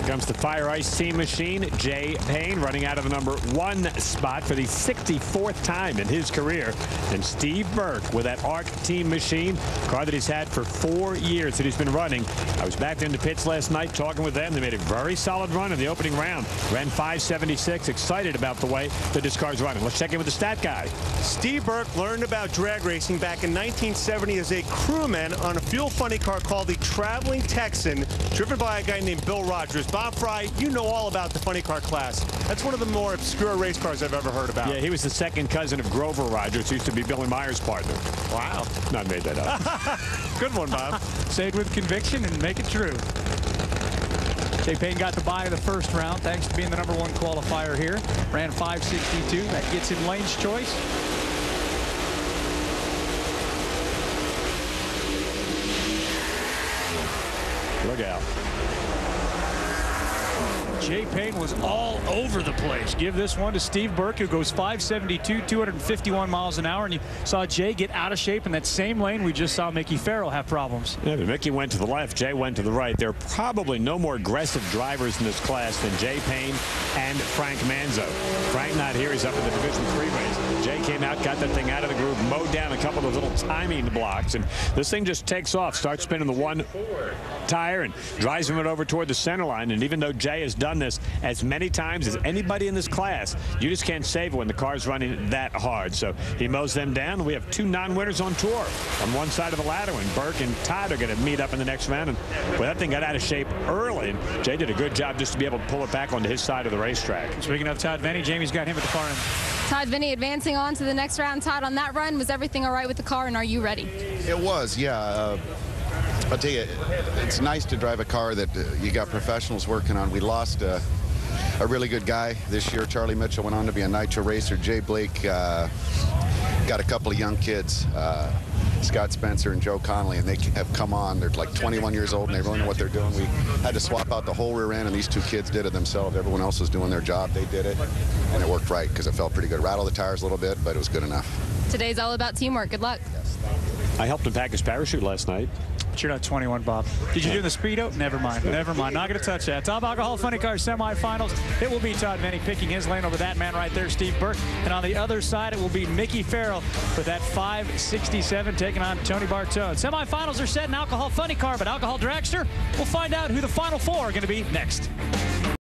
comes the Fire Ice Team machine. Jay Payne running out of the number 1 spot for the 64th time in his career. And Steve Burck with that ARC Team machine, car that he's had for 4 years that he's been running. I was back in the pits last night talking with them. They made a very solid run in the opening round. Ran 576. Excited about the way that this car's running. Let's check in with the stat guy. Steve Burck learned about drag racing back in 1970 as a crewman on a fuel funny car called the Traveling Texan, driven by a guy named Bill Rogers. Bob Fry, you know all about the funny car class. That's one of the more obscure race cars I've ever heard about. Yeah, he was the second cousin of Grover Rogers, who used to be Billy Meyer's partner. Wow. Not made that up. Good one, Bob. Say it with conviction and make it true. Jay Payne got the bye of the first round thanks to being the #1 qualifier here. Ran 562. That gets him lane's choice. Look out. Jay Payne was all over the place. Give this one to Steve Burck, who goes 572, 251 miles an hour. And you saw Jay get out of shape in that same lane. We just saw Mickey Farrell have problems. Yeah, but Mickey went to the left. Jay went to the right. There are probably no more aggressive drivers in this class than Jay Payne and Frank Manzo. Frank not here. He's up in the Division 3 race. Jay came out, got that thing out of the groove, mowed down a couple of those little timing blocks. And this thing just takes off, starts spinning the one tire and drives him over toward the center line. And even though Jay has done this as many times as anybody in this class, you just can't save it when the car's running that hard. So he mows them down. We have 2 non-winners on tour on one side of the ladder, and Burck and Todd are going to meet up in the next round. And well, that thing got out of shape early, and Jay did a good job just to be able to pull it back onto his side of the racetrack. Speaking of Todd Veney, Jamie's got him at the far end. Todd Veney advancing on to the next round. Todd, on that run, was everything all right with the car, and are you ready? It was, yeah. I'll tell you, it's nice to drive a car that you got professionals working on. We lost a really good guy this year. Charlie Mitchell went on to be a Nitro racer. Jay Blake got a couple of young kids, Scott Spencer and Joe Connolly, and they have come on. They're like 21 years old, and they really know what they're doing. We had to swap out the whole rear end, and these 2 kids did it themselves. Everyone else was doing their job. They did it, and it worked right because it felt pretty good. Rattled the tires a little bit, but it was good enough. Today's all about teamwork. Good luck. I helped him pack his parachute last night. But you're not 21, Bob. Did you do the Speedo? Never mind. Never mind. Not going to touch that. Top Alcohol Funny Car semifinals. It will be Todd Veney picking his lane over that man right there, Steve Burck. And on the other side, it will be Mickey Farrell with that 567 taking on Tony Bartone. Semifinals are set in Alcohol Funny Car, but Alcohol Dragster, we'll find out who the final 4 are going to be next.